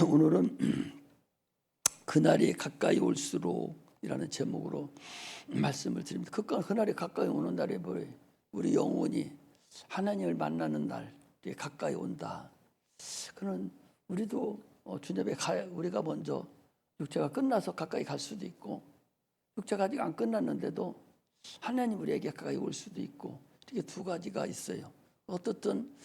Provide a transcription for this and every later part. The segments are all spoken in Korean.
오늘은 그날이 가까이 올수록이라는 제목으로 말씀을 드립니다. 그날이 가까이 오는 날에 우리 영혼이 하나님을 만나는 날이 가까이 온다. 그는 우리도 주님에 우리가 먼저 육체가 끝나서 가까이 갈 수도 있고, 육체가 아직 안 끝났는데도 하나님 우리에게 가까이 올 수도 있고, 이렇게 두 가지가 있어요. 어떻든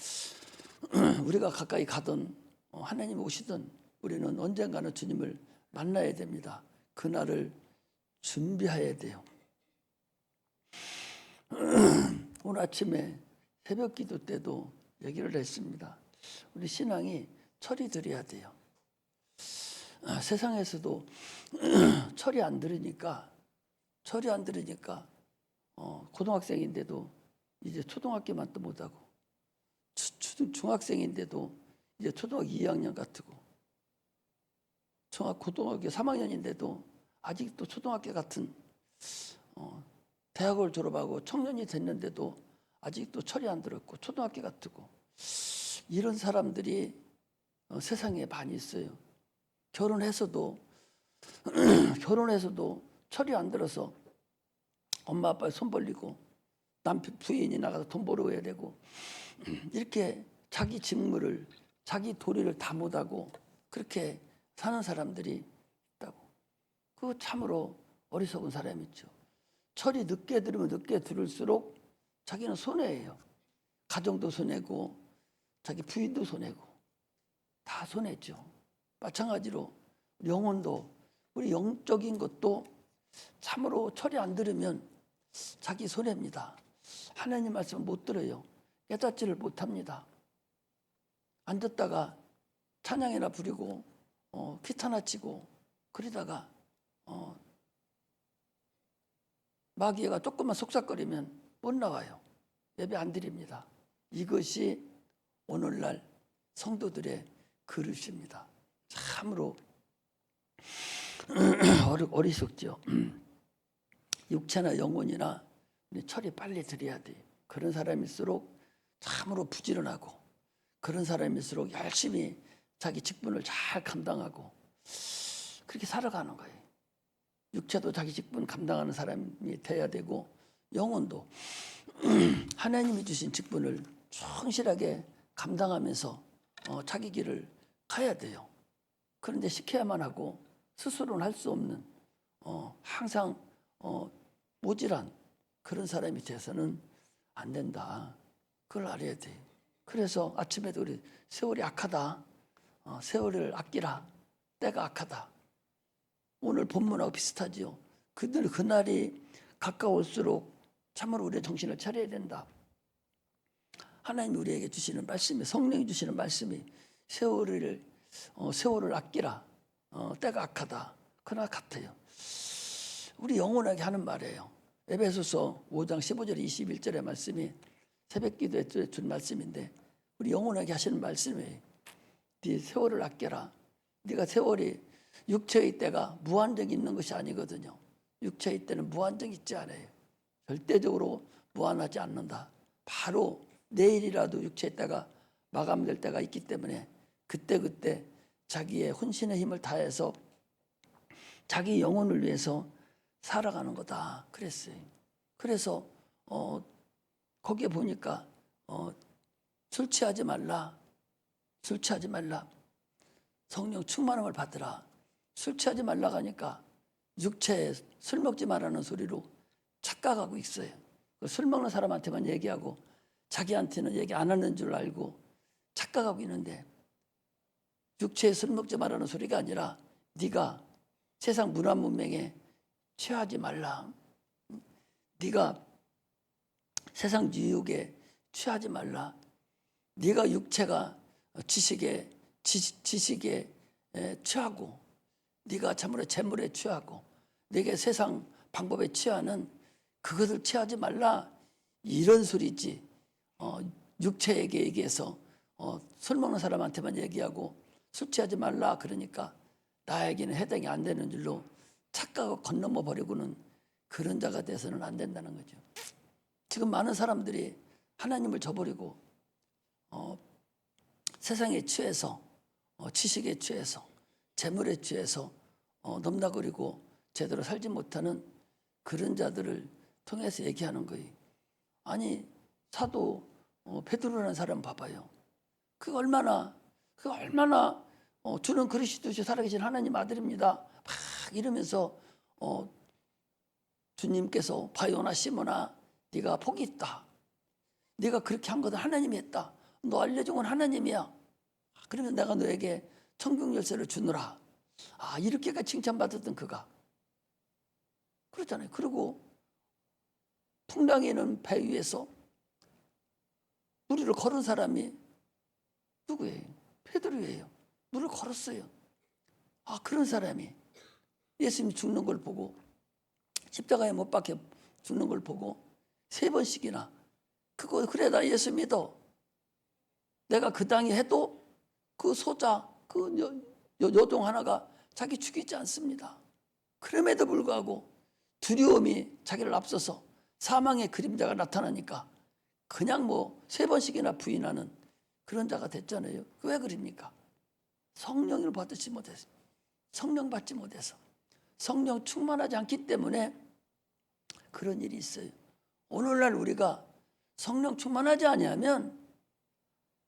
우리가 가까이 가든 하나님 오시든 우리는 언젠가는 주님을 만나야 됩니다. 그날을 준비해야 돼요. 오늘 아침에 새벽 기도 때도 얘기를 했습니다. 우리 신앙이 철이 들어야 돼요. 세상에서도 철이 안 들으니까 고등학생인데도 이제 초등학교만 또 못하고, 중학생인데도 이제 초등학교 2학년 같고, 고등학교 3학년인데도 아직도 초등학교 같은, 대학을 졸업하고 청년이 됐는데도 아직도 철이 안 들었고 초등학교 같고, 이런 사람들이 세상에 많이 있어요. 결혼해서도 철이 안 들어서 엄마 아빠에 손 벌리고 남편 부인이 나가서 돈 벌어야 되고, 이렇게 자기 직무를, 자기 도리를 다 못하고 그렇게 사는 사람들이 있다고. 그거 참으로 어리석은 사람이죠. 철이 늦게 들으면 늦게 들을수록 자기는 손해예요. 가정도 손해고 자기 부인도 손해고 다 손해죠. 마찬가지로 영혼도, 우리 영적인 것도 참으로 철이 안 들으면 자기 손해입니다. 하나님 말씀을 못 들어요. 깨닫지를 못합니다. 앉았다가 찬양이나 부리고 기타나 치고 그러다가 마귀가 조금만 속삭거리면 못 나와요. 예배 안 드립니다. 이것이 오늘날 성도들의 그릇입니다. 참으로 어리석죠. 육체나 영혼이나 철이 빨리 들어야 돼요. 그런 사람일수록 참으로 부지런하고, 그런 사람일수록 열심히 자기 직분을 잘 감당하고 그렇게 살아가는 거예요. 육체도 자기 직분 감당하는 사람이 돼야 되고, 영혼도 하나님이 주신 직분을 충실하게 감당하면서 자기 길을 가야 돼요. 그런데 시켜야만 하고 스스로는 할 수 없는 항상 모질한 그런 사람이 돼서는 안 된다. 그걸 알아야 돼요. 그래서 아침에도 우리 세월이 악하다. 세월을 아끼라. 때가 악하다. 오늘 본문하고 비슷하지요. 그날이 가까울수록 참으로 우리의 정신을 차려야 된다. 하나님이 우리에게 주시는 말씀이, 성령이 주시는 말씀이 세월을 아끼라. 때가 악하다. 그날 같아요. 우리 영혼에게 하는 말이에요. 에베소서 5장 15절 21절의 말씀이 새벽 기도에 준 말씀인데, 우리 영혼에게 하시는 말씀이에요. 네 세월을 아껴라. 네가 세월이, 육체의 때가 무한정 있는 것이 아니거든요. 육체의 때는 무한정 있지 않아요. 절대적으로 무한하지 않는다. 바로 내일이라도 육체의 때가 마감될 때가 있기 때문에 그때 자기의 혼신의 힘을 다해서 자기 영혼을 위해서 살아가는 거다 그랬어요. 그래서 거기에 보니까 술 취하지 말라. 성령 충만함을 받으라. 술 취하지 말라 하니까 육체에 술 먹지 말라는 소리로 착각하고 있어요. 술 먹는 사람한테만 얘기하고 자기한테는 얘기 안 하는 줄 알고 착각하고 있는데, 육체에 술 먹지 말라는 소리가 아니라 네가 세상 문화 문명에 취하지 말라. 네가 세상 유혹에 취하지 말라. 네가 육체가 지식에 취하고, 네가 참으로 재물에 취하고, 네게 세상 방법에 취하는 그것을 취하지 말라. 이런 소리지. 육체에게 얘기해서 술 먹는 사람한테만 얘기하고 술 취하지 말라 그러니까 나에게는 해당이 안 되는 줄로 착각을 건너머 버리고는 그런 자가 돼서는 안 된다는 거죠. 지금 많은 사람들이 하나님을 저버리고 세상에 취해서 지식에 취해서 재물에 취해서 넘나거리고 제대로 살지 못하는 그런 자들을 통해서 얘기하는 거예요. 아니 사도 베드로라는 사람 봐봐요. 그 얼마나 주는 그리스도시 살아계신 하나님 아들입니다. 막 이러면서 주님께서 바요나 시몬아 네가 복이 있다. 네가 그렇게 한 것은 하나님이 했다. 너 알려준 건 하나님이야. 그러면 내가 너에게 천국 열쇠를 주노라. 이렇게까지 칭찬받았던 그가 그렇잖아요. 그리고 풍랑이 있는 배 위에서 물을 걸은 사람이 누구예요? 베드로예요. 물을 걸었어요. 그런 사람이 예수님 죽는 걸 보고 십자가에 못 박혀 죽는 걸 보고 3번씩이나 그래 나 예수 믿어. 내가 그 당에 해도 그 소자 그 여종 하나가 자기 죽이지 않습니다. 그럼에도 불구하고 두려움이 자기를 앞서서 사망의 그림자가 나타나니까 그냥 3번씩이나 부인하는 그런 자가 됐잖아요. 왜 그럽니까? 성령을 받지 못해서, 성령 받지 못해서, 성령 충만하지 않기 때문에 그런 일이 있어요. 오늘날 우리가 성령 충만하지 아니하면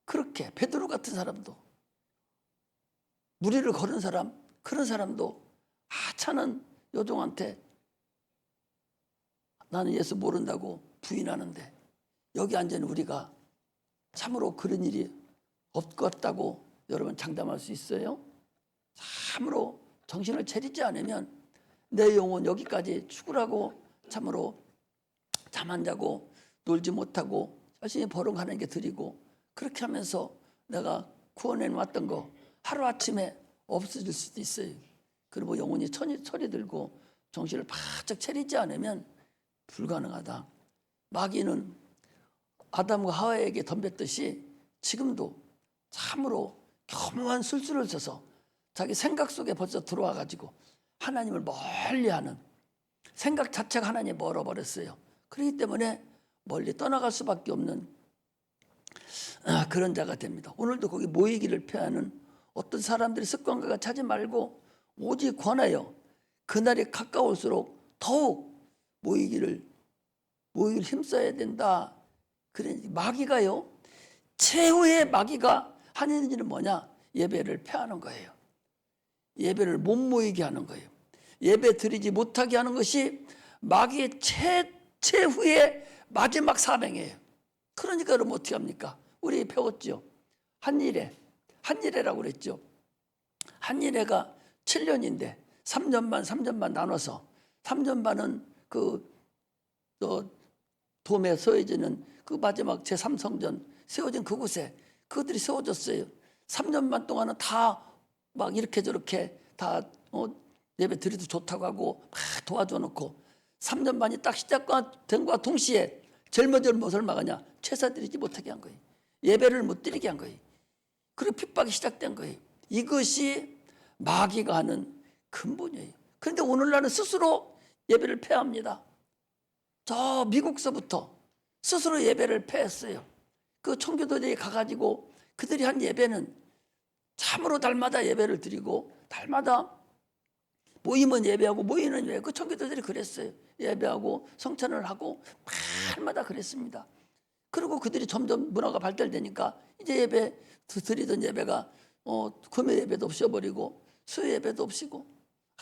그렇게 베드로 같은 사람도 무리를 걸은 사람, 그런 사람도 하찮은 여종한테 나는 예수 모른다고 부인하는데 여기 앉은 우리가 참으로 그런 일이 없다고 여러분 장담할 수 있어요? 참으로 정신을 차리지 않으면 내 영혼 여기까지 죽으라고 참으로 잠 안 자고 놀지 못하고 열심히 버럭하는 게 드리고 그렇게 하면서 내가 구원해 놨던 거 하루아침에 없어질 수도 있어요. 그리고 영혼이 철이 들고 정신을 바짝 차리지 않으면 불가능하다. 마귀는 아담과 하와에게 덤볐듯이 지금도 참으로 교묘한 술수를 써서 자기 생각 속에 벌써 들어와 가지고 하나님을 멀리하는 생각 자체가 하나님 멀어버렸어요. 그렇기 때문에 멀리 떠나갈 수밖에 없는 그런 자가 됩니다. 오늘도 거기 모이기를 피하는 어떤 사람들의 습관과 같이 하지 말고 오직 권하여 그날이 가까울수록 더욱 모이기를 힘써야 된다. 그래 마귀가요. 최후의 마귀가 하는 일은 뭐냐? 예배를 폐하는 거예요. 예배를 못 모이게 하는 거예요. 예배 드리지 못하게 하는 것이 마귀의 최후의 마지막 사명이에요. 그러니까 그럼 어떻게 합니까? 우리 배웠죠. 한일회라고 그랬죠. 한일회가 7년인데 3년 반 나눠서 3년 반은 도매 서해지는 그 마지막 제3성전 세워진 그곳에 그것들이 세워졌어요. 3년 반 동안은 다 막 이렇게 저렇게 다 예배 드려도 좋다고 하고 막 도와줘 놓고 3년 반이 딱 시작된 것과 동시에 젊어질 무엇을 막으냐? 제사 드리지 못하게 한 거예요. 예배를 못 드리게 한 거예요. 그리고 핍박이 시작된 거예요. 이것이 마귀가 하는 근본이에요. 그런데 오늘날은 스스로 예배를 폐합니다. 저 미국서부터 스스로 예배를 폐했어요. 그 청교도들이 가가지고 그들이 한 예배는 참으로 달마다 예배를 드리고 달마다 모이면 예배하고 모이는 예배. 그 청교도들이 그랬어요. 예배하고 성찬을 하고 날마다 그랬습니다. 그리고 그들이 점점 문화가 발달되니까 이제 예배 드리던 예배가 금요 예배도 없어버리고 수요 예배도 없이고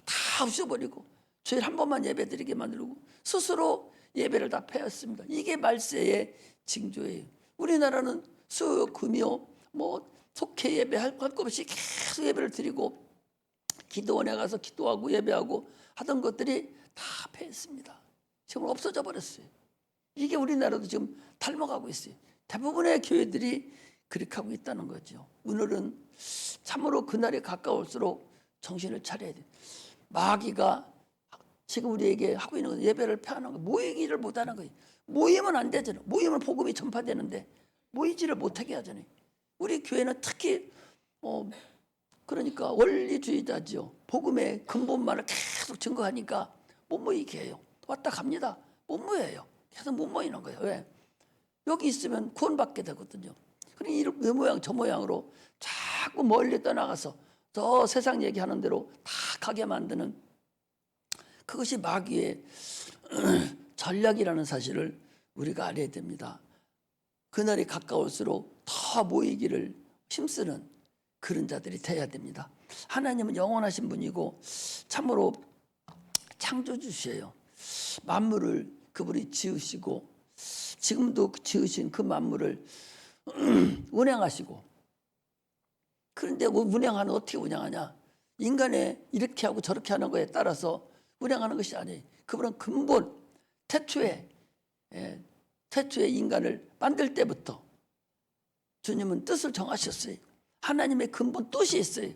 다 없어버리고 주일 한 번만 예배 드리게 만들고 스스로 예배를 다 폐했습니다. 이게 말세의 징조예요. 우리나라는 수요 금요 속회 예배 할 것 없이 계속 예배를 드리고 기도원에 가서 기도하고 예배하고 하던 것들이 다 폐했습니다. 지금 없어져 버렸어요. 이게 우리나라도 지금 닮아가고 있어요. 대부분의 교회들이 그렇게 하고 있다는 거죠. 오늘은 참으로 그날이 가까울수록 정신을 차려야 돼요. 마귀가 지금 우리에게 하고 있는 건 예배를 폐하는 거, 모이기를 못하는 거예요. 모이면 안 되잖아요. 모이면 복음이 전파되는데 모이지를 못하게 하잖아요. 우리 교회는 특히 그러니까 원리주의자죠. 복음의 근본만을 계속 증거하니까 못 모이게 해요. 왔다 갑니다. 못 모여요. 계속 못 모이는 거예요. 왜? 여기 있으면 구원받게 되거든요. 그러니 이 모양 저 모양으로 자꾸 멀리 떠나가서 저 세상 얘기하는 대로 다 가게 만드는 그것이 마귀의 전략이라는 사실을 우리가 알아야 됩니다. 그날이 가까울수록 더 모이기를 힘쓰는 그런 자들이 돼야 됩니다. 하나님은 영원하신 분이고 참으로 창조주시에요. 만물을 그분이 지으시고 지금도 지으신 그 만물을 운행하시고, 그런데 운행하는 어떻게 운행하냐? 인간의 이렇게 하고 저렇게 하는 거에 따라서 운행하는 것이 아니에요. 그분은 근본 태초에 인간을 만들 때부터 주님은 뜻을 정하셨어요. 하나님의 근본 뜻이 있어요.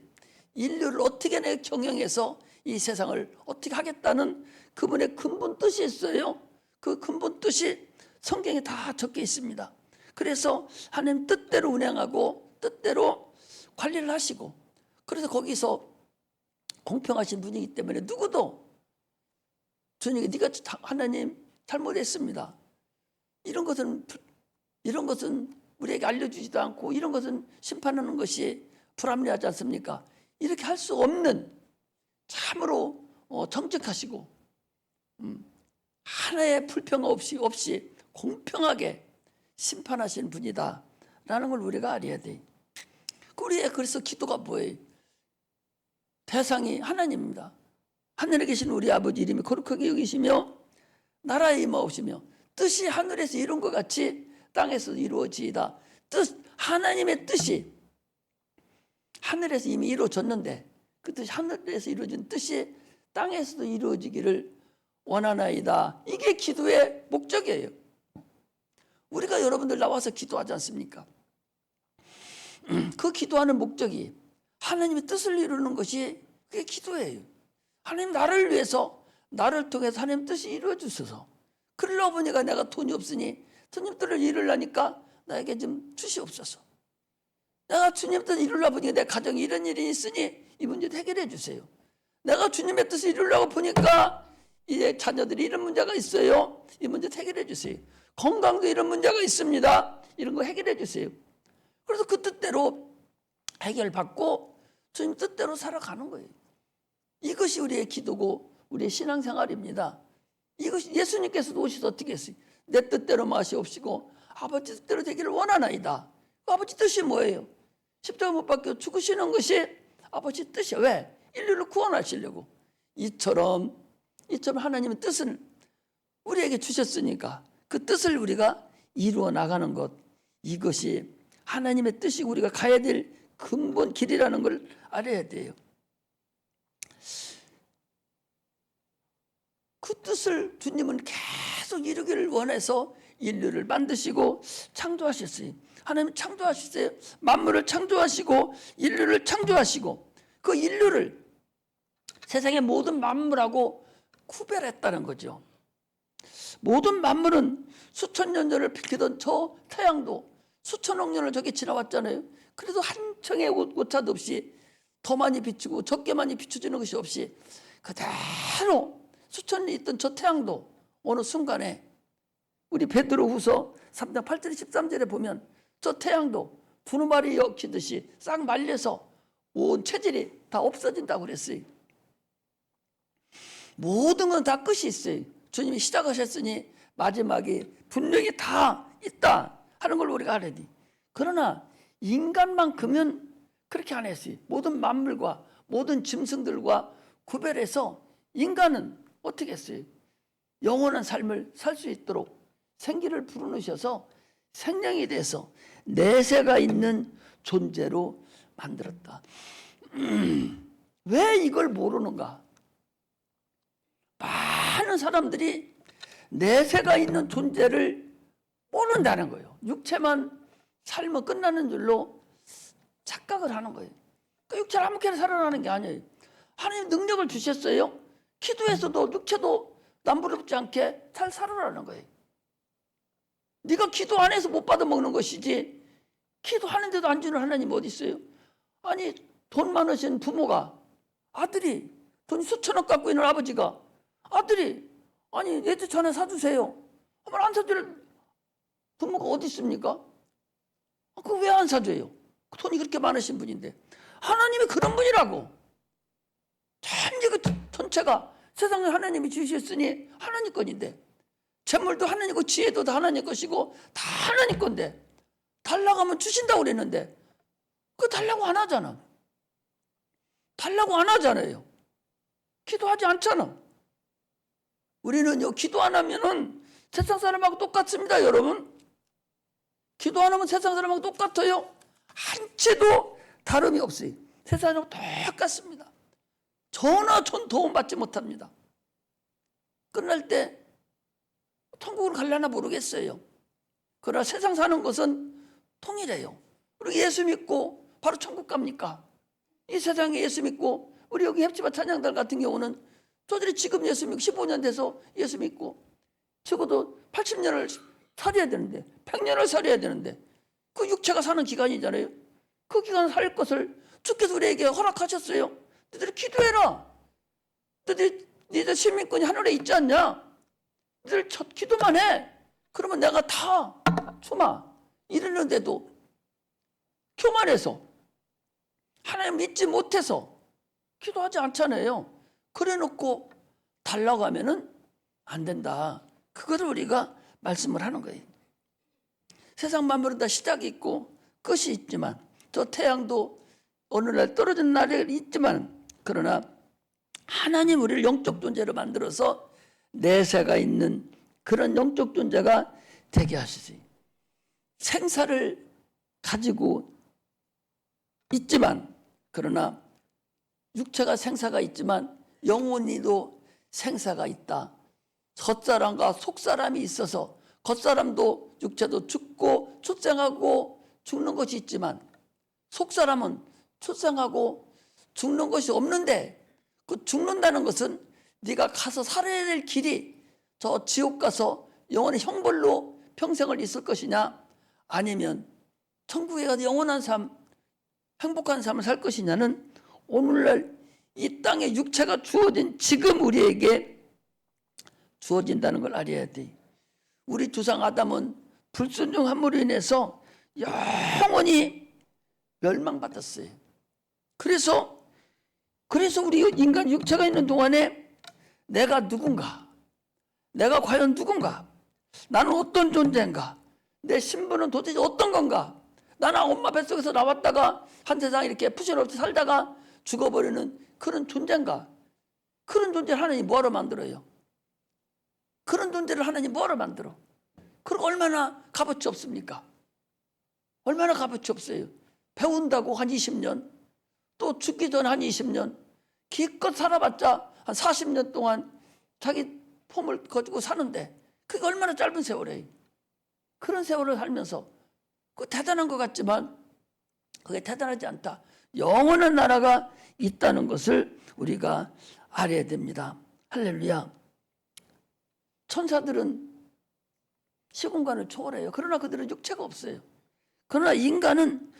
인류를 어떻게 경영해서 이 세상을 어떻게 하겠다는 그분의 근본 뜻이 있어요. 그 근본 뜻이 성경에 다 적혀 있습니다. 그래서 하나님 뜻대로 운행하고 뜻대로 관리를 하시고, 그래서 거기서 공평하신 분이기 때문에 누구도 주님이 네가 하나님 잘못했습니다, 이런 것은 우리에게 알려주지도 않고 이런 것은 심판하는 것이 불합리하지 않습니까? 이렇게 할 수 없는 참으로 정직하시고 하나의 불평 없이 공평하게 심판하시는 분이다라는 걸 우리가 알아야 돼. 우리의 그래서 기도가 뭐예요? 대상이 하나님입니다. 하늘에 계신 우리 아버지 이름이 거룩하게 여기시며 나라에 임하옵시며 뜻이 하늘에서 이룬 것 같이 땅에서 이루어지이다. 하나님의 뜻이 하늘에서 이미 이루어졌는데 그 뜻이 하늘에서 이루어진 뜻이 땅에서도 이루어지기를 원하나이다. 이게 기도의 목적이에요. 우리가 여러분들 나와서 기도하지 않습니까? 그 기도하는 목적이 하나님의 뜻을 이루는 것이 그게 기도예요. 하나님 나를 위해서 나를 통해서 하나님 뜻이 이루어 주셔서, 그러려고 보니까 내가 돈이 없으니 주님 뜻을 이루려니까 나에게 좀 주시옵소서. 내가 주님 뜻을 이루려고 보니까 내 가정에 이런 일이 있으니 이 문제도 해결해 주세요. 내가 주님의 뜻을 이루려고 보니까 이제 자녀들이 이런 문제가 있어요. 이 문제 해결해 주세요. 건강도 이런 문제가 있습니다. 이런 거 해결해 주세요. 그래서 그 뜻대로 해결받고 주님 뜻대로 살아가는 거예요. 이것이 우리의 기도고 우리의 신앙생활입니다. 이것이 예수님께서도 오셔서 어떻게 했어요? 내 뜻대로 마시옵시고 아버지 뜻대로 되기를 원하나이다. 아버지 뜻이 뭐예요? 십자가 못 박혀 죽으시는 것이 아버지 뜻이에요. 왜? 인류를 구원하시려고. 이처럼 하나님의 뜻을 우리에게 주셨으니까 그 뜻을 우리가 이루어 나가는 것, 이것이 하나님의 뜻이 우리가 가야 될 근본 길이라는 걸 알아야 돼요. 그 뜻을 주님은 계속 이루기를 원해서 인류를 만드시고 창조하셨어요. 하나님은 창조하셨어요. 만물을 창조하시고 인류를 창조하시고 그 인류를 세상의 모든 만물하고 구별했다는 거죠. 모든 만물은 수천 년 전을 비키던 저 태양도 수천억 년을 저기 지나왔잖아요. 그래도 한 층의 오차도 없이 더 많이 비추고 적게 많이 비춰지는 것이 없이 그대로 수천 년 있던 저 태양도 어느 순간에 우리 베드로후서 3장 8절 13절에 보면 저 태양도 두루마리 엮이듯이 싹 말려서 온 체질이 다 없어진다고 그랬어요. 모든 건 다 끝이 있어요. 주님이 시작하셨으니 마지막이 분명히 다 있다 하는 걸 우리가 알아야 돼. 그러나 인간만큼은 그렇게 안 했어요. 모든 만물과 모든 짐승들과 구별해서 인간은 어떻게 했어요? 영원한 삶을 살 수 있도록 생기를 불어넣으셔서 생명이 돼서 내세가 있는 존재로 만들었다. 왜 이걸 모르는가? 많은 사람들이 내세가 있는 존재를 모른다는 거예요. 육체만 살면 끝나는 줄로 착각을 하는 거예요. 그 육체를 아무렇게나 살아나는 게 아니에요. 하나님 능력을 주셨어요. 기도에서도 육체도 남부럽지 않게 잘 살아나는 거예요. 네가 기도 안 해서 못 받아 먹는 것이지 기도하는데도 안 주는 하나님 어디 있어요? 아니 돈 많으신 부모가 아들이 돈 수천억 갖고 있는 아버지가 아들이 아니 내 집 전에 사주세요 하면 안 사줄 부모가 어디 있습니까? 그거 왜 안 사줘요? 돈이 그렇게 많으신 분인데 하나님이 그런 분이라고. 전체 그 전체가 세상을 하나님이 주셨으니 하나님 건인데, 재물도 하나님이고 지혜도 다 하나님 것이고 다 하나님 건데, 달라고 하면 주신다고 그랬는데 그거 달라고 안 하잖아. 달라고 안 하잖아요. 기도하지 않잖아. 우리는요, 기도 안 하면은 세상 사람하고 똑같습니다, 여러분. 기도 안 하면 세상 사람하고 똑같아요. 한 채도 다름이 없어요. 세상하고 똑같습니다. 전혀 도움받지 못합니다. 끝날 때 천국으로 갈려나 모르겠어요. 그러나 세상 사는 것은 통일해요. 우리 예수 믿고 바로 천국 갑니까? 이 세상에 예수 믿고, 우리 여기 헵지바 찬양단 같은 경우는 저들이 지금 예수 믿고 15년 돼서 예수 믿고 적어도 80년을 살아야 되는데, 100년을 살아야 되는데, 그 육체가 사는 기간이잖아요. 그 기간 살 것을 주께서 우리에게 허락하셨어요. 너희들 기도해라. 너희들 시민권이 하늘에 있지 않냐? 너희들 첫 기도만 해. 그러면 내가 다 주마. 이러는데도 교만해서, 하나님 믿지 못해서 기도하지 않잖아요. 그래 놓고 달라고 하면은 안 된다. 그거를 우리가 말씀을 하는 거예요. 세상 만물은 다 시작이 있고 끝이 있지만, 저 태양도 어느 날 떨어지는 날이 있지만, 그러나 하나님 우리를 영적 존재로 만들어서 내세가 있는 그런 영적 존재가 되게 하시지. 생사를 가지고 있지만, 그러나 육체가 생사가 있지만 영혼이도 생사가 있다. 겉사람과 속사람이 있어서 겉사람도 육체도 죽고 출생하고 죽는 것이 있지만, 속사람은 출생하고 죽는 것이 없는데, 그 죽는다는 것은 네가 가서 살아야 될 길이 저 지옥 가서 영원히 형벌로 평생을 있을 것이냐, 아니면 천국에 가서 영원한 삶, 행복한 삶을 살 것이냐는 오늘날 이 땅에 육체가 주어진 지금 우리에게 주어진다는 걸 알아야 돼. 우리 조상 아담은 불순종함으로 인해서 영원히 멸망받았어요. 그래서 우리 인간 육체가 있는 동안에 내가 누군가, 내가 과연 누군가, 나는 어떤 존재인가, 내 신분은 도대체 어떤 건가, 나는 엄마 뱃속에서 나왔다가 한 세상 이렇게 푸신없이 살다가 죽어버리는 그런 존재인가. 그런 존재를 하나님 뭐하러 만들어요? 그런 존재를 하나님 뭐하러 만들어? 그럼 얼마나 값어치 없습니까? 얼마나 값어치 없어요. 배운다고 한 20년, 또 죽기 전에 한 20년, 기껏 살아봤자 한 40년 동안 자기 폼을 가지고 사는데 그게 얼마나 짧은 세월이에요. 그런 세월을 살면서 그 대단한 것 같지만 그게 대단하지 않다. 영원한 나라가 있다는 것을 우리가 알아야 됩니다. 할렐루야. 천사들은 시공간을 초월해요. 그러나 그들은 육체가 없어요. 그러나 인간은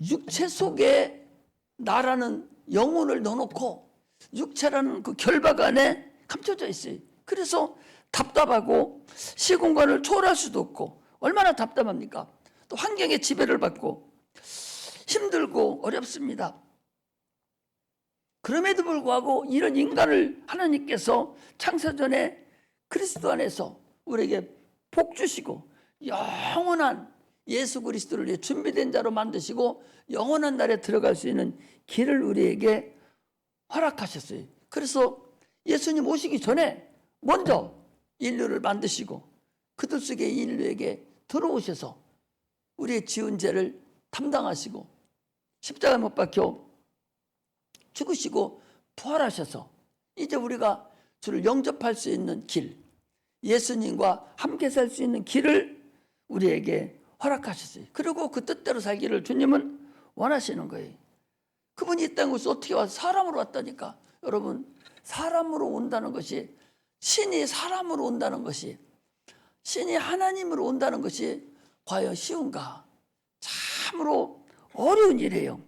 육체 속에 나라는 영혼을 넣어놓고 육체라는 그 결박 안에 감춰져 있어요. 그래서 답답하고 시공간을 초월할 수도 없고, 얼마나 답답합니까? 또 환경의 지배를 받고 힘들고 어렵습니다. 그럼에도 불구하고 이런 인간을 하나님께서 창세전에 그리스도 안에서 우리에게 복 주시고 영원한 예수 그리스도를 위해 준비된 자로 만드시고 영원한 날에 들어갈 수 있는 길을 우리에게 허락하셨어요. 그래서 예수님 오시기 전에 먼저 인류를 만드시고 그들 속에 인류에게 들어오셔서 우리의 지은 죄를 담당하시고 십자가에 못 박혀 죽으시고 부활하셔서 이제 우리가 주를 영접할 수 있는 길, 예수님과 함께 살 수 있는 길을 우리에게 허락하셨어요. 그리고 그 뜻대로 살기를 주님은 원하시는 거예요. 그분이 이 땅에 어떻게 와서 사람으로 왔다니까. 여러분, 사람으로 온다는 것이, 신이 사람으로 온다는 것이, 신이 하나님으로 온다는 것이 과연 쉬운가? 참으로 어려운 일이에요.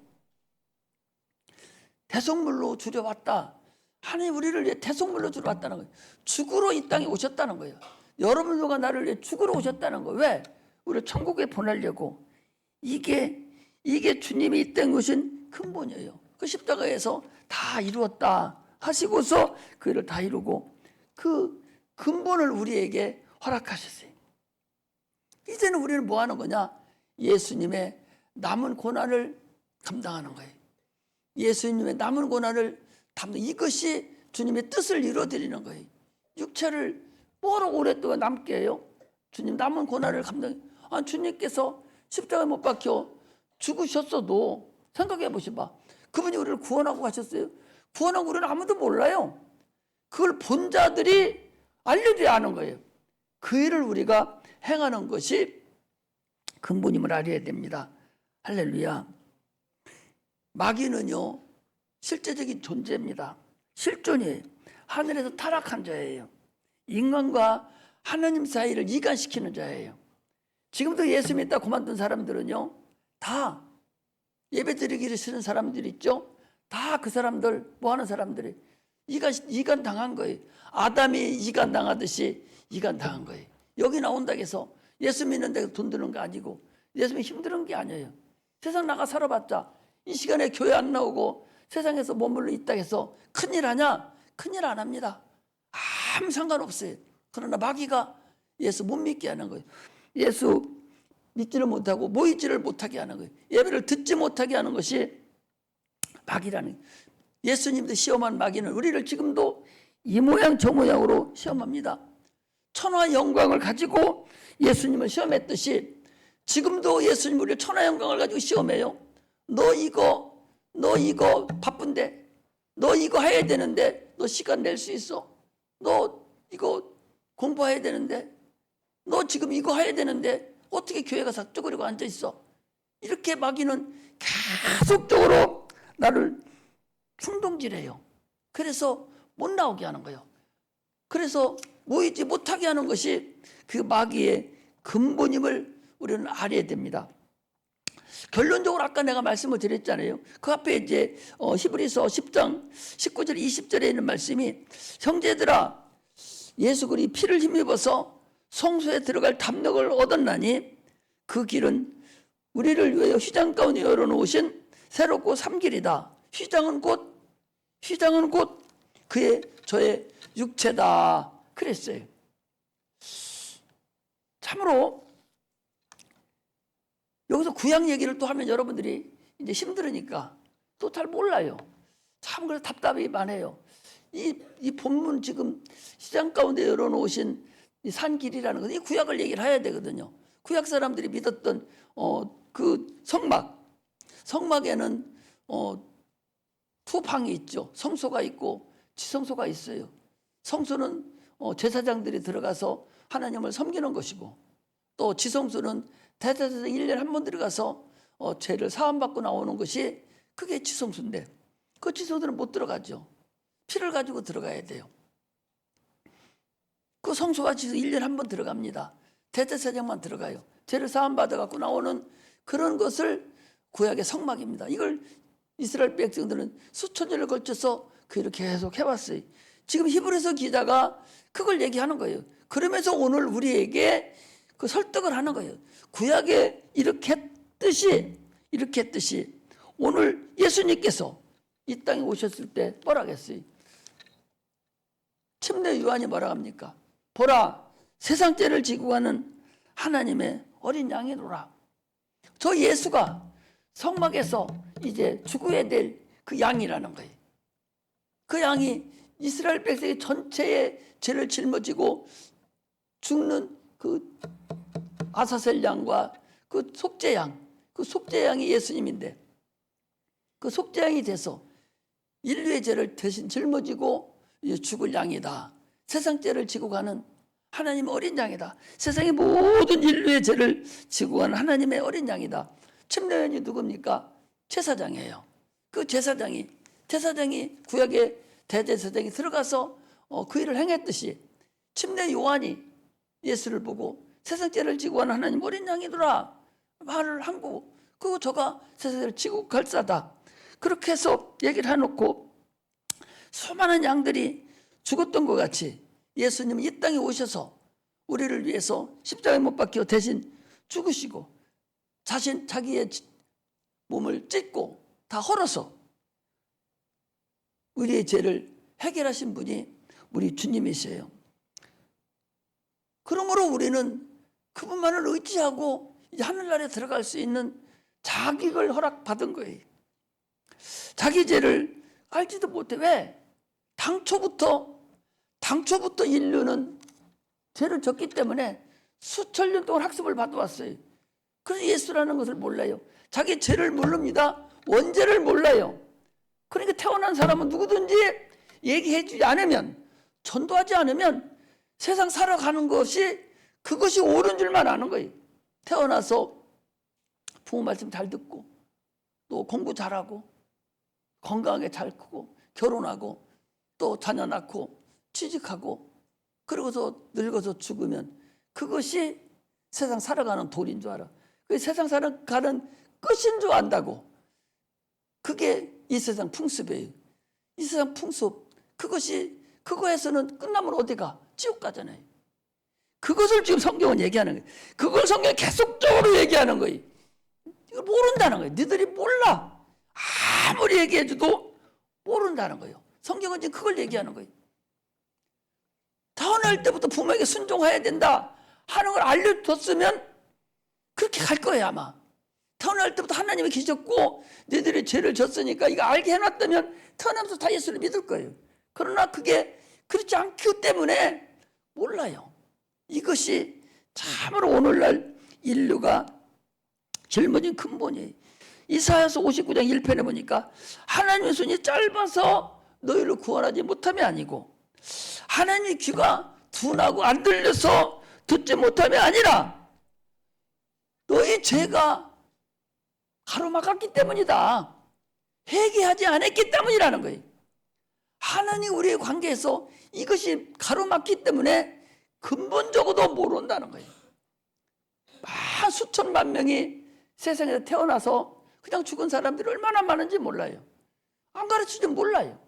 대속물로 주려왔다. 하나님 우리를 위해 대속물로 주러 왔다는 거예요. 죽으러 이 땅에 오셨다는 거예요. 여러분들과 나를 위해 죽으러 오셨다는 거예요. 왜? 우리를 천국에 보내려고. 이게 이게 주님이 이 땅에 오신 근본이에요. 그 십자가에서 다 이루었다 하시고서 그 일을 다 이루고 그 근본을 우리에게 허락하셨어요. 이제는 우리는 뭐 하는 거냐? 예수님의 남은 고난을 감당하는 거예요. 예수님의 남은 고난을 이것이 주님의 뜻을 이루어드리는 거예요. 육체를 뭐로 오랫동안 남게 해요? 주님 남은 고난을 주님께서 십자가에 못 박혀 죽으셨어도 생각해 보시봐. 그분이 우리를 구원하고 가셨어요. 구원하고 우리는 아무도 몰라요. 그걸 본 자들이 알려줘야 하는 거예요. 그 일을 우리가 행하는 것이 근본임을 알아야 됩니다. 할렐루야. 마귀는요, 실제적인 존재입니다. 실존이에요. 하늘에서 타락한 자예요. 인간과 하나님 사이를 이간시키는 자예요. 지금도 예수 믿다 그만둔 사람들은요, 다 예배 드리기를 싫은 사람들 있죠? 다 그 사람들, 뭐 하는 사람들이 이간 당한 거예요. 아담이 이간 당하듯이 이간 당한 거예요. 여기 나온다고 해서 예수 믿는데 돈 드는 거 아니고 예수 믿으면 힘든 게 아니에요. 세상 나가 살아봤자 이 시간에 교회 안 나오고 세상에서 머물러 있다 해서 큰일 하냐? 큰일 안 합니다. 아무 상관없어요. 그러나 마귀가 예수 못 믿게 하는 거예요. 예수 믿지를 못하고 모이지를 못하게 하는 거예요. 예배를 듣지 못하게 하는 것이 마귀라는 거예요. 예수님도 시험한 마귀는 우리를 지금도 이 모양 저 모양으로 시험합니다. 천하 영광을 가지고 예수님을 시험했듯이 지금도 예수님 우리를 천하 영광을 가지고 시험해요. 너 이거 바쁜데, 너 이거 해야 되는데 너 시간 낼 수 있어? 너 이거 공부해야 되는데, 너 지금 이거 해야 되는데 어떻게 교회 가서 쭈그리고 앉아 있어? 이렇게 마귀는 계속적으로 나를 충동질해요. 그래서 못 나오게 하는 거예요. 그래서 모이지 못하게 하는 것이 그 마귀의 근본임을 우리는 알아야 됩니다. 결론적으로 아까 내가 말씀을 드렸잖아요. 그 앞에 이제 히브리서 10장 19절 20절에 있는 말씀이, 형제들아 예수 그리스도의 피를 힘입어서 성소에 들어갈 담력을 얻었나니 그 길은 우리를 위하여 휘장 가운데 열어놓으신 새롭고 산 길이다. 휘장은 곧 저의 육체다 그랬어요. 참으로 여기서 구약 얘기를 또 하면 여러분들이 이제 힘들으니까 또 잘 몰라요. 참 그래서 답답이 많아요. 이 본문 지금 시장 가운데 열어놓으신 이 산 길이라는 것, 이 구약을 얘기를 해야 되거든요. 구약 사람들이 믿었던 그 성막에는 두 방이 있죠. 성소가 있고 지성소가 있어요. 성소는 제사장들이 들어가서 하나님을 섬기는 것이고, 또 지성소는 대제사장 1년에 한 번 들어가서 죄를 사함받고 나오는 것이 그게 지성소인데, 그 지성소는 못 들어가죠. 피를 가지고 들어가야 돼요. 그 성소와 지성 1년에 한 번 들어갑니다. 대제사장만 들어가요. 죄를 사함받아 갖고 나오는 그런 것을 구약의 성막입니다. 이걸 이스라엘 백성들은 수천 년을 걸쳐서 그 일을 계속 해왔어요. 지금 히브리서 기자가 그걸 얘기하는 거예요. 그러면서 오늘 우리에게 그 설득을 하는 거예요. 구약에 이렇게 했듯이 오늘 예수님께서 이 땅에 오셨을 때 뭐라 했어요? 침례 요한이 뭐라 합니까? 보라, 세상 죄를 지고 가는 하나님의 어린 양이로라. 저 예수가 성막에서 이제 죽어야 될 그 양이라는 거예요. 그 양이 이스라엘 백성의 전체의 죄를 짊어지고 죽는 그 아사셀 양과 그 속죄양, 그 속죄양이 예수님인데, 그 속죄양이 돼서 인류의 죄를 대신 짊어지고 죽을 양이다. 세상 죄를 지고 가는 하나님의 어린 양이다. 세상의 모든 인류의 죄를 지고 가는 하나님의 어린 양이다. 침례요한이 누굽니까? 제사장이에요. 그 제사장이 구약의 대제사장이 들어가서 그 일을 행했듯이 침례 요한이 예수를 보고 세상 죄를 지고 가는 하나님 어린 양이더라 말을 한 거고, 그거 저가 세상을 지고 갈사다. 그렇게 해서 얘기를 해놓고 수많은 양들이 죽었던 것 같이 예수님은 이 땅에 오셔서 우리를 위해서 십자가에 못 박혀 대신 죽으시고 자기의 몸을 찢고 다 헐어서 우리의 죄를 해결하신 분이 우리 주님이세요. 그러므로 우리는 그분만을 의지하고 이제 하늘나라에 들어갈 수 있는 자격을 허락받은 거예요. 자기 죄를 알지도 못해. 왜? 당초부터 인류는 죄를 졌기 때문에 수천 년 동안 학습을 받아왔어요. 그래서 예수라는 것을 몰라요. 자기 죄를 모릅니다. 원죄를 몰라요. 그러니까 태어난 사람은 누구든지 얘기해 주지 않으면, 전도하지 않으면 세상 살아가는 것이 그것이 옳은 줄만 아는 거예요. 태어나서 부모 말씀 잘 듣고 또 공부 잘하고 건강하게 잘 크고 결혼하고 또 자녀 낳고 취직하고 그러고서 늙어서 죽으면 그것이 세상 살아가는 도리인 줄 알아. 그 세상 살아가는 끝인 줄 안다고. 그게 이 세상 풍습이에요. 이 세상 풍습, 그거에서는 끝나면 어디가? 지옥 가잖아요. 그것을 지금 성경은 얘기하는 거예요. 그걸 성경이 계속적으로 얘기하는 거예요. 이걸 모른다는 거예요. 너희들이 몰라. 아무리 얘기해줘도 모른다는 거예요. 성경은 지금 그걸 얘기하는 거예요. 태어날 때부터 부모에게 순종해야 된다 하는 걸 알려줬으면 그렇게 갈 거예요. 아마 태어날 때부터 하나님이 계셨고 너희들이 죄를 졌으니까 이거 알게 해놨다면 태어나면서 다 예수를 믿을 거예요. 그러나 그게 그렇지 않기 때문에 몰라요. 이것이 참으로 오늘날 인류가 짊어진 근본이에요. 이사야서 59장 1편에 보니까 하나님의 손이 짧아서 너희를 구원하지 못함이 아니고 하나님의 귀가 둔하고 안 들려서 듣지 못함이 아니라 너희 죄가 가로막았기 때문이다. 회개하지 않았기 때문이라는 거예요. 하나님 우리의 관계에서 이것이 가로막기 때문에 근본적으로도 모른다는 거예요. 수천만 명이 세상에서 태어나서 그냥 죽은 사람들이 얼마나 많은지 몰라요. 안 가르치지 몰라요.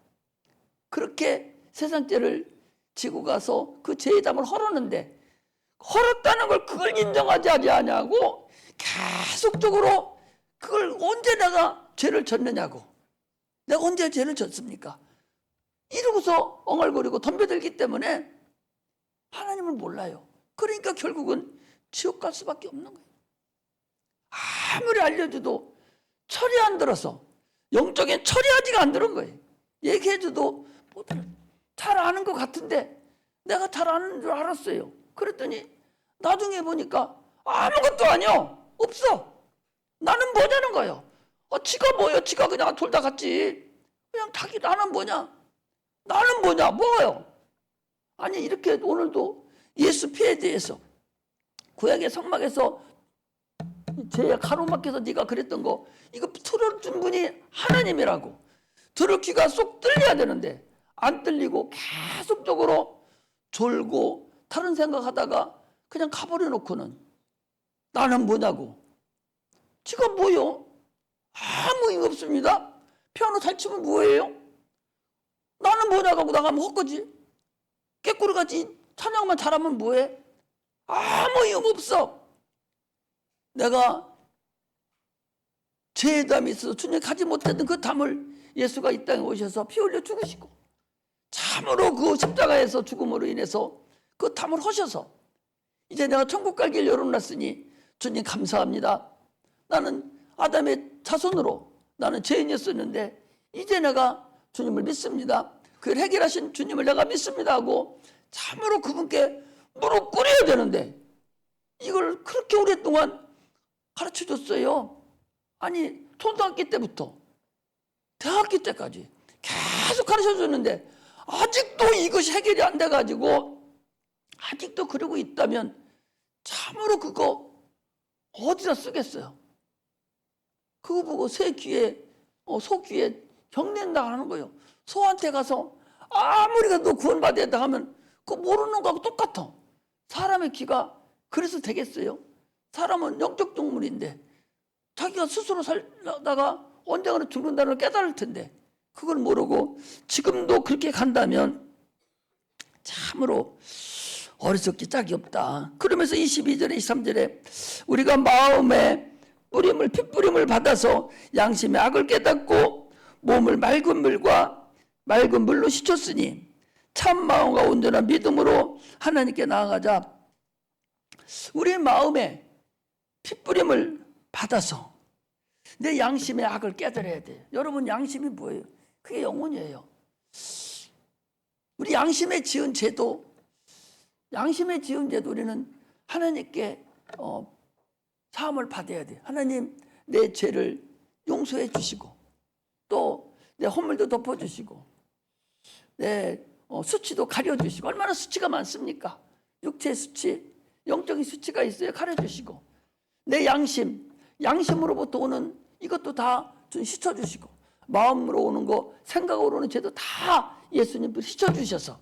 그렇게 세상 죄를 지고 가서 그 죄의 담을 헐었는데 헐었다는 걸 그걸 인정하지 않냐고 계속적으로 그걸 언제 내가 죄를 졌느냐고. 내가 언제 죄를 졌습니까? 이러고서 엉얼거리고 덤벼들기 때문에 하나님을 몰라요. 그러니까 결국은 지옥 갈 수밖에 없는 거예요. 아무리 알려줘도 철이 안 들어서 영적인 철이하지가 안 들은 거예요. 얘기해줘도 잘 아는 것 같은데 내가 잘 아는 줄 알았어요. 그랬더니 나중에 보니까 아무것도 아니요. 없어. 나는 뭐냐는 거예요. 지가 뭐예요? 지가 그냥 돌다 갔지. 그냥 자기 나는 뭐냐? 나는 뭐냐? 뭐예요? 아니 이렇게 오늘도 예수 피해에 대해서 구약의 성막에서 죄에 가로막혀서 네가 그랬던 거 이거 틀어준 분이 하나님이라고. 들을 귀가 쏙 뚫려야 되는데 안 뚫리고 계속적으로 졸고 다른 생각하다가 그냥 가버려 놓고는 나는 뭐냐고. 지가 뭐요? 아무 의미 없습니다. 피아노 잘 치면 뭐예요? 나는 뭐냐고 하고 나가면 헛거지. 깨꼬리같이 찬양만 잘하면 뭐해? 아무 의미 없어. 내가 죄의 담이 있어서 주님 가지 못했던 그 담을 예수가 이 땅에 오셔서 피 흘려 죽으시고 참으로 그 십자가에서 죽음으로 인해서 그 담을 허셔서 이제 내가 천국 갈 길 열어놨으니 주님 감사합니다. 나는 아담의 자손으로 나는 죄인이었었는데 이제 내가 주님을 믿습니다. 그걸 해결하신 주님을 내가 믿습니다 하고 참으로 그분께 무릎 꿇어야 되는데 이걸 그렇게 오랫동안 가르쳐줬어요. 아니 초등학교 때부터 대학교 때까지 계속 가르쳐줬는데 아직도 이것이 해결이 안 돼가지고 아직도 그러고 있다면 참으로 그거 어디다 쓰겠어요? 그거 보고 새 귀에 소 귀에 경련당 하는 거예요. 소한테 가서 아무리 너 구원받아야 돼 하면 그거 모르는 거하고 똑같아. 사람의 귀가 그래서 되겠어요? 사람은 영적 동물인데 자기가 스스로 살다가 언젠가는 죽는다는 걸 깨달을 텐데 그걸 모르고 지금도 그렇게 간다면 참으로 어리석기 짝이 없다. 그러면서 22절에 23절에 우리가 마음에 핏부림을 받아서 양심의 악을 깨닫고 몸을 맑은 물로 씻었으니 참 마음과 온전한 믿음으로 하나님께 나아가자. 우리 마음에 핏부림을 받아서 내 양심의 악을 깨달아야 돼요. 여러분, 양심이 뭐예요? 그게 영혼이에요. 우리 양심에 지은 죄도 우리는 하나님께 사함을 받아야 돼요. 하나님, 내 죄를 용서해 주시고 또 내 허물도 덮어주시고 내 수치도 가려주시고. 얼마나 수치가 많습니까? 육체의 수치, 영적인 수치가 있어요. 가려주시고 내 양심으로부터 오는 이것도 다 씻어주시고, 마음으로 오는 거, 생각으로 오는 죄도 다 예수님께서 씻어주셔서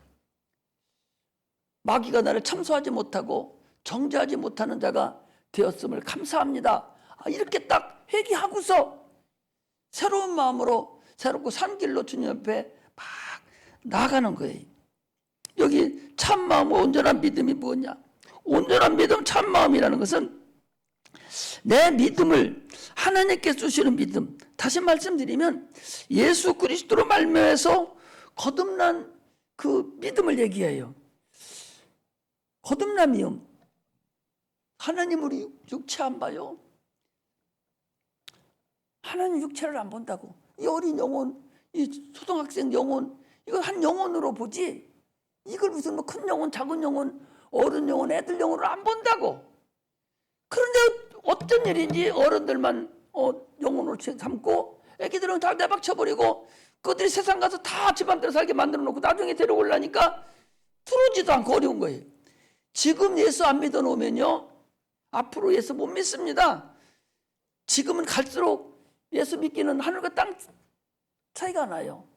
마귀가 나를 참소하지 못하고 정죄하지 못하는 자가 되었음을 감사합니다. 이렇게 딱 회개하고서 새로운 마음으로 새롭고 산 길로 주님 옆에 막 나가는 거예요. 여기 참마음, 온전한 믿음이 뭐냐? 온전한 믿음, 참마음이라는 것은 내 믿음을 하나님께 주시는 믿음. 다시 말씀드리면 예수 그리스도로 말미암아서 거듭난 그 믿음을 얘기해요. 거듭남이요. 하나님 우리 육체 안 봐요. 하나님 육체를 안 본다고. 이 어린 영혼, 이 초등학생 영혼, 이걸 한 영혼으로 보지, 이걸 무슨 뭐 큰 영혼, 작은 영혼, 어른 영혼, 애들 영혼으로 안 본다고. 그런데 어떤 일인지 어른들만 영혼으로 삼고 애기들은 다 내박쳐버리고 그들이 세상 가서 다 집안대로 살게 만들어 놓고 나중에 데려오려니까 들어오지도 않고 어려운 거예요. 지금 예수 안 믿어 놓으면요, 앞으로 예수 못 믿습니다. 지금은 갈수록 예수 믿기는 하늘과 땅 차이가 나요.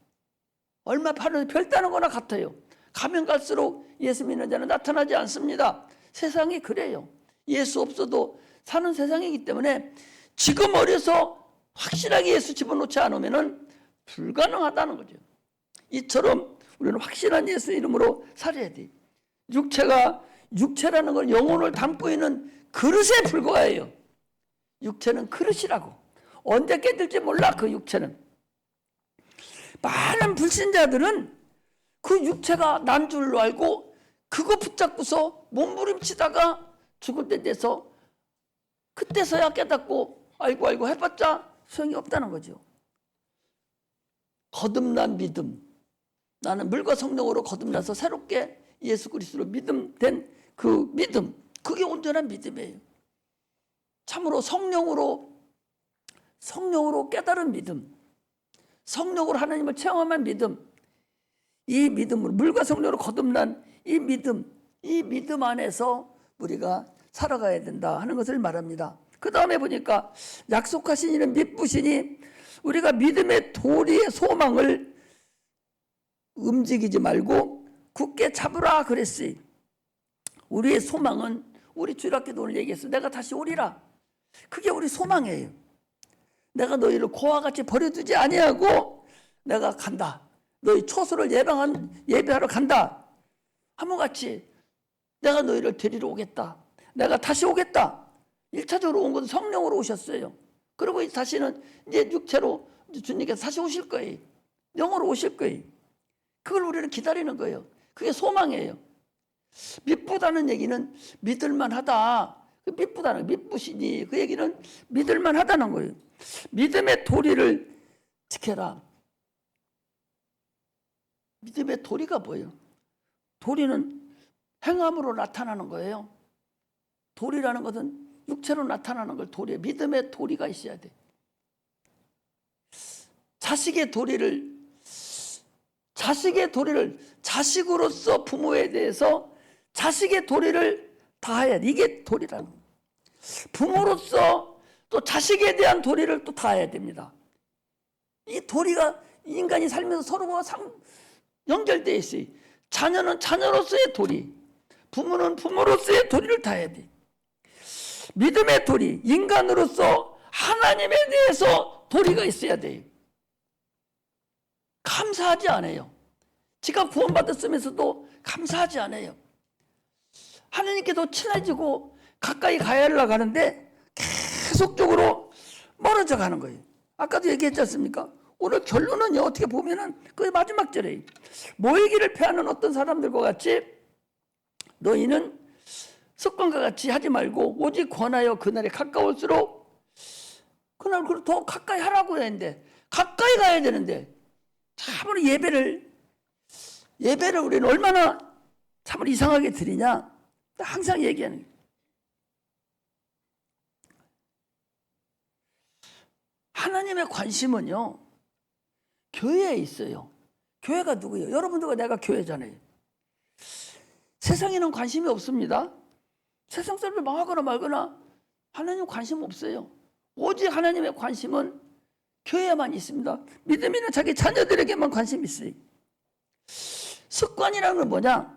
얼마 파는 별 따는 거나 같아요. 가면 갈수록 예수 믿는 자는 나타나지 않습니다. 세상이 그래요. 예수 없어도 사는 세상이기 때문에 지금 어려서 확실하게 예수 집어넣지 않으면 불가능하다는 거죠. 이처럼 우리는 확실한 예수 이름으로 살아야 돼. 육체라는 건 영혼을 담고 있는 그릇에 불과해요. 육체는 그릇이라고. 언제 깨질지 몰라. 그 육체는. 많은 불신자들은 그 육체가 난 줄로 알고 그거 붙잡고서 몸부림치다가 죽을 때 돼서 그때서야 깨닫고 알고 해봤자 소용이 없다는 거죠. 거듭난 믿음. 나는 물과 성령으로 거듭나서 새롭게 예수 그리스도로 믿음된 그 믿음. 그게 온전한 믿음이에요. 참으로 성령으로 깨달은 믿음. 성령으로 하나님을 체험한 믿음. 이 믿음으로 물과 성령으로 거듭난 이 믿음 안에서 우리가 살아가야 된다 하는 것을 말합니다. 그 다음에 보니까 약속하신 이는 믿으시니 우리가 믿음의 도리의 소망을 움직이지 말고 굳게 잡으라 그랬으니, 우리의 소망은 우리 주일학교도 오늘 얘기했어. 내가 다시 오리라. 그게 우리 소망이에요. 내가 너희를 고와 같이 버려두지 아니하고 내가 간다. 너희 초소를 예배하러 간다. 하모같이 내가 너희를 데리러 오겠다. 내가 다시 오겠다. 1차적으로 온 것은 성령으로 오셨어요. 그리고 다시는 이제 육체로 주님께서 다시 오실 거예요. 영으로 오실 거예요. 그걸 우리는 기다리는 거예요. 그게 소망이에요. 믿보다는 얘기는 믿을만하다. 믿부시니 그 얘기는 믿을만하다는 거예요. 믿음의 도리를 지켜라. 믿음의 도리가 뭐예요? 도리는 행함으로 나타나는 거예요. 도리라는 것은 육체로 나타나는 걸 도리예요. 믿음의 도리가 있어야 돼. 자식의 도리를 자식으로서 부모에 대해서 자식의 도리를 다해야 돼. 이게 도리라는 거예요. 부모로서 또 자식에 대한 도리를 또 다해야 됩니다. 이 도리가 인간이 살면서 서로가 연결되어 있어요. 자녀는 자녀로서의 도리, 부모는 부모로서의 도리를 다해야 돼. 믿음의 도리, 인간으로서 하나님에 대해서 도리가 있어야 돼요. 감사하지 않아요. 지가 구원받았으면서도 감사하지 않아요. 하나님께 더 친해지고 가까이 가야 하려고 하는데 계속적으로 멀어져 가는 거예요. 아까도 얘기했지 않습니까? 오늘 결론은요, 어떻게 보면은 그 마지막 절에 모이기를 패하는 어떤 사람들과 같이 너희는 습관과 같이 하지 말고 오직 권하여 그날에 가까울수록 그날 더 가까이 하라고 했는데, 가까이 가야 되는데 참으로 예배를 우리는 얼마나 참으로 이상하게 드리냐, 항상 얘기하는 거예요. 하나님의 관심은요, 교회에 있어요. 교회가 누구예요? 여러분들과 내가 교회잖아요. 세상에는 관심이 없습니다. 세상 사람들 망하거나 말거나 하나님 관심 없어요. 오직 하나님의 관심은 교회에만 있습니다. 믿음 있는 자기 자녀들에게만 관심이 있어요. 습관이라는 건 뭐냐?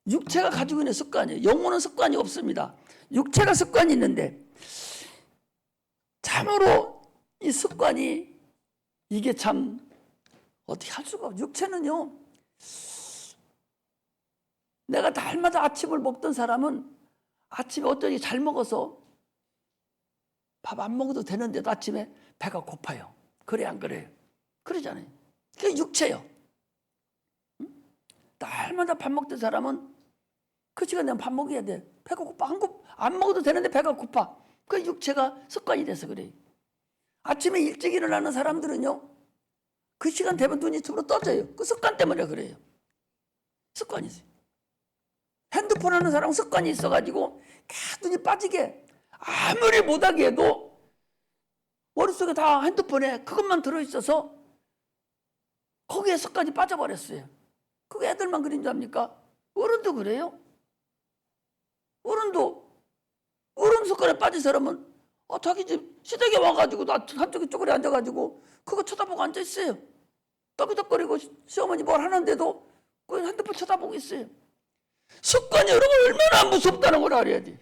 육체가 가지고 있는 습관이에요. 영혼은 습관이 없습니다. 육체가 습관이 있는데 참으로 이 습관이 이게 참 어떻게 할 수가 없어요. 육체는요, 내가 날마다 아침을 먹던 사람은 아침에 어쩌니 잘 먹어서 밥 안 먹어도 되는데도 아침에 배가 고파요. 그래 안 그래요? 그러잖아요. 그게 육체요. 날마다 밥 먹던 사람은 그 시간에 밥 먹어야 돼. 배가 고파. 안 먹어도 되는데 배가 고파. 그 육체가 습관이 돼서 그래요. 아침에 일찍 일어나는 사람들은요, 그 시간 되면 눈이 tum으로 떠져요. 그 습관 때문에 그래요. 습관이 있어요. 핸드폰 하는 사람은 습관이 있어가지고 눈이 빠지게 아무리 못하게 해도 머릿속에 다 핸드폰에 그것만 들어있어서 거기에 습관이 빠져버렸어요. 그게 애들만 그린 줄 압니까? 어른도 그래요. 어른 습관에 빠진 사람은 자기 집 시댁에 와가지고 한쪽에 쪼그려 앉아가지고 그거 쳐다보고 앉아있어요. 떠기덕거리고 시어머니 뭘 하는데도 그 핸드폰 쳐다보고 있어요. 습관이 여러분 얼마나 무섭다는 걸 알아야지.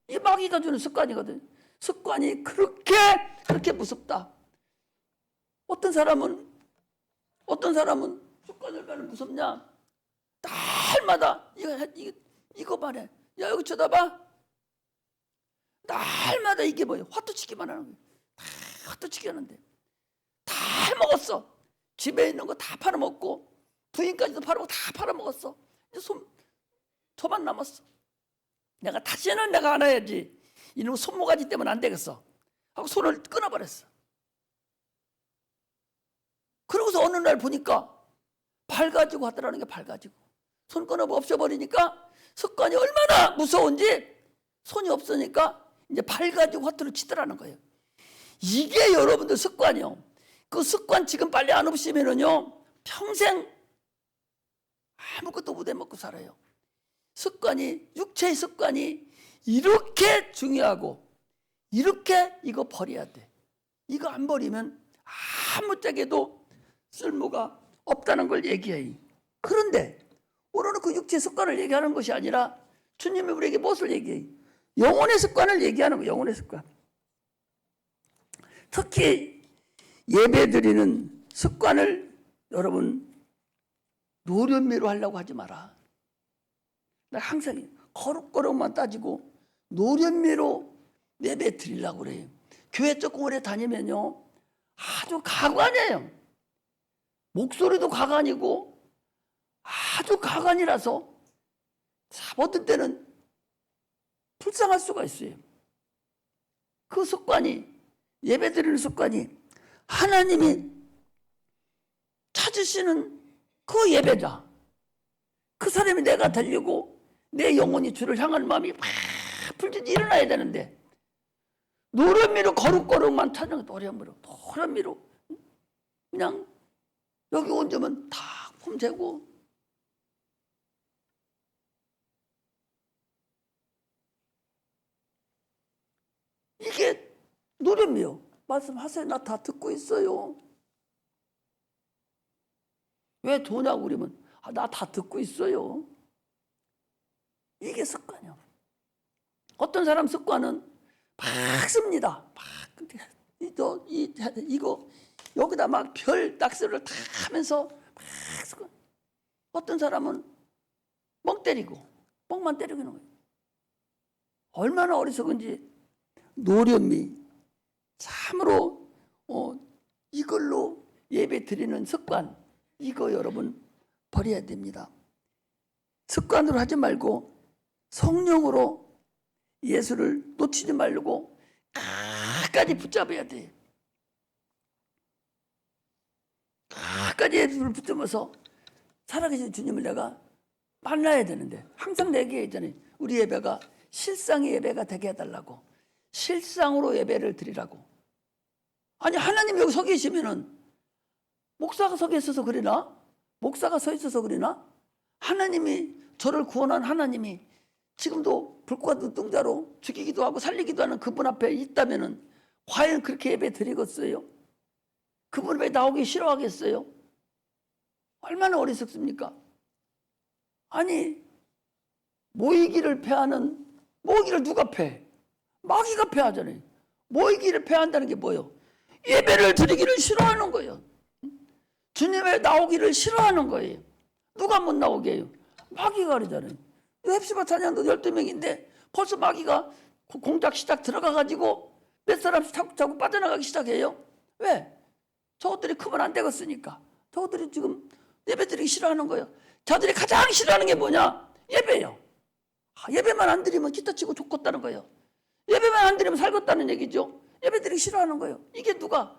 이 마귀가 주는 습관이거든. 습관이 그렇게 무섭다. 어떤 사람은 습관이 얼마나 무섭냐? 날마다 이거 말해. 야, 여기 쳐다봐. 날마다 이게 뭐예요? 화투치기만 하는 거예요. 다 화투치기 하는데 다 먹었어. 집에 있는 거 다 팔아먹고 부인까지도 팔아먹고 다 팔아먹었어. 이제 저만 남았어. 다시는 내가 안 해야지. 이놈 손모가지 때문에 안 되겠어 하고 손을 끊어버렸어. 그러고서 어느 날 보니까 발 가지고 하더라는 게 발 가지고 손 끊어 없애버리니까 습관이 얼마나 무서운지 손이 없으니까 이제 발 가지고 화투를 치더라는 거예요. 이게 여러분들 습관이요. 그 습관 지금 빨리 안 없애면은요 평생 아무것도 못 해먹고 살아요. 육체의 습관이 이렇게 중요하고 이렇게 이거 버려야 돼. 이거 안 버리면 아무짝에도 쓸모가 없다는 걸 얘기해요. 그런데 오늘은 그 육체의 습관을 얘기하는 것이 아니라 주님이 우리에게 무엇을 얘기해요? 영혼의 습관을 얘기하는 거예요. 영혼의 습관. 특히 예배드리는 습관을 여러분 노련미로 하려고 하지 마라. 나 항상 거룩거룩만 따지고 노련미로 예배 드리려고 그래요. 교회 조금 오래 다니면요 아주 가관이에요. 목소리도 가관이고 아주 가관이라서 어떤 때는 불쌍할 수가 있어요. 그 습관이, 예배 드리는 습관이 하나님이 찾으시는 그 예배자, 그 사람이 내가 되려고 내 영혼이 주를 향하는 마음이 막 불같이 일어나야 되는데 노련미로 거룩거룩만 찾는 노련미로 그냥 여기 온 점은 다 폼재고 이게 노련미요. 말씀하세요. 나 다 듣고 있어요. 왜 도냐고 그러면 나 다 듣고 있어요. 이게 습관이요. 어떤 사람 습관은 막 씁니다. 이거 여기다 막 별 낙서를 다 하면서 막 습관. 어떤 사람은 멍만 때리고 있는 거예요. 얼마나 어리석은지 노련미. 참으로 이걸로 예배 드리는 습관, 이거 여러분 버려야 됩니다. 습관으로 하지 말고 성령으로 예수를 놓치지 말고 끝까지 붙잡아야 돼. 끝까지 예수를 붙잡아서 살아계신 주님을 내가 만나야 되는데, 항상 내게 있잖아요. 우리 예배가 실상의 예배가 되게 해달라고, 실상으로 예배를 드리라고. 아니, 하나님 여기 서 계시면은 목사가 서 있어서 그러나? 목사가 서 있어서 그러나? 하나님이, 저를 구원한 하나님이 지금도 불과 눈동자로 죽이기도 하고 살리기도 하는 그분 앞에 있다면은 과연 그렇게 예배 드리겠어요? 그분 왜 나오기 싫어하겠어요? 얼마나 어리석습니까? 아니, 모이기를 패하는, 모이기를 누가 패해? 마귀가 패하잖아요. 모이기를 패한다는 게 뭐예요? 예배를 드리기를 싫어하는 거예요. 주님의 나오기를 싫어하는 거예요. 누가 못 나오게 해요? 마귀가 그러잖아요. 헵시바 찬양도 12명인데 벌써 마귀가 공작 시작 들어가가지고 몇 사람씩 자꾸 빠져나가기 시작해요. 왜? 저것들이 크면 안 되겠으니까. 저것들이 지금 예배 드리기 싫어하는 거예요. 저들이 가장 싫어하는 게 뭐냐? 예배예요. 예배만 안 드리면 기타 치고 좋겠다는 거예요. 예배만 안 드리면 살겠다는 얘기죠. 예배 드리기 싫어하는 거예요. 이게 누가?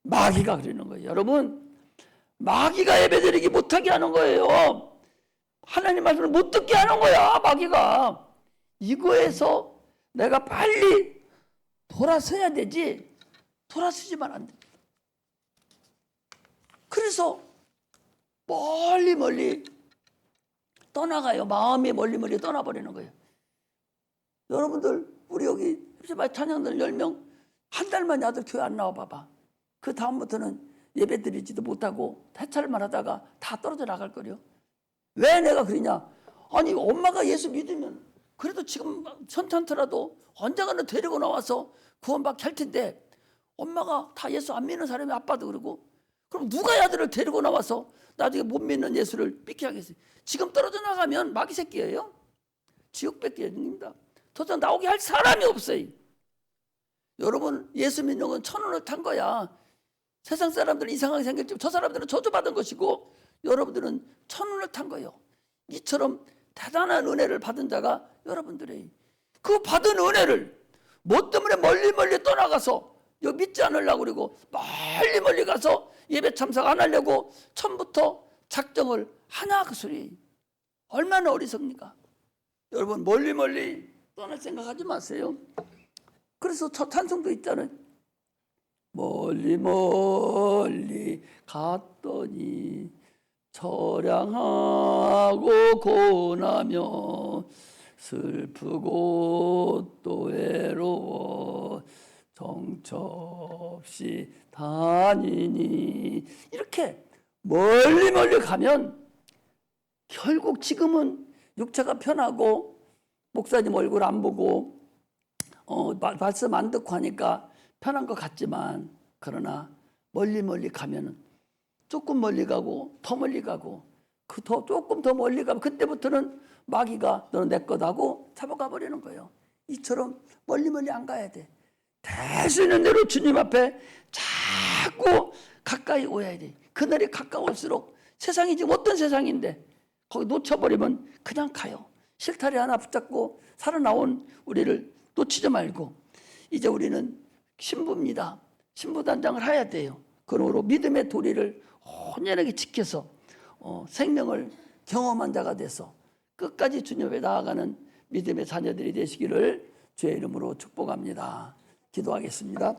마귀가 그러는 거예요. 여러분, 마귀가 예배 드리기 못하게 하는 거예요. 하나님 말씀을 못 듣게 하는 거야, 마귀가. 이거에서 내가 빨리 돌아서야 되지, 돌아서지만 안 돼. 그래서 멀리 떠나가요. 마음이 멀리 떠나버리는 거예요. 여러분들, 우리 여기 헵시바 찬양들 10명 한 달 만에 아들 교회 안 나와 봐봐. 그 다음부터는 예배 드리지도 못하고 해찰만 하다가 다 떨어져 나갈 거요. 왜 내가 그러냐? 아니, 엄마가 예수 믿으면 그래도 지금 선탄트라도 언젠가는 데리고 나와서 구원받게 할 텐데, 엄마가 다 예수 안 믿는 사람이 아빠도 그러고, 그럼 누가 아들을 데리고 나와서 나중에 못 믿는 예수를 믿게 하겠어요? 지금 떨어져 나가면 마귀 새끼예요. 지옥 뺏기입니다. 더 이상 나오게 할 사람이 없어요. 여러분, 예수 믿는 건 천원을 탄 거야. 세상 사람들은 이상하게 생겼지만 저 사람들은 저주받은 것이고 여러분들은 천원을 탄 거예요. 이처럼 대단한 은혜를 받은 자가 여러분들이에요. 그 받은 은혜를 뭐 때문에 멀리 떠나가서 여기 믿지 않으려고 그러고 멀리 가서 예배 참석 안 하려고 처음부터 작정을 하나, 그 소리. 얼마나 어리석습니까? 여러분, 멀리 떠날 생각하지 마세요. 그래서 저 찬송도 있잖아요. 멀리 갔더니 처량하고 고나며 슬프고 또 외로워 정처 없이 다니니, 이렇게 멀리 가면 결국 지금은 육체가 편하고 목사님 얼굴 안 보고 말씀 안 듣고 하니까 편한 것 같지만, 그러나 멀리 가면은 조금 멀리 가고 더 멀리 가고 조금 더 멀리 가면 그때부터는 마귀가 너는 내 거다고 잡아가 버리는 거예요. 이처럼 멀리 안 가야 돼. 될 수 있는 대로 주님 앞에 자꾸 가까이 오야 돼. 그날이 가까울수록, 세상이 지금 어떤 세상인데 거기 놓쳐버리면 그냥 가요. 실타리 하나 붙잡고 살아나온 우리를 놓치지 말고, 이제 우리는 신부입니다. 신부 단장을 해야 돼요. 그러므로 믿음의 도리를 온전하게 지켜서 생명을 경험한 자가 돼서 끝까지 주님 앞에 나아가는 믿음의 자녀들이 되시기를 주의 이름으로 축복합니다. 기도하겠습니다.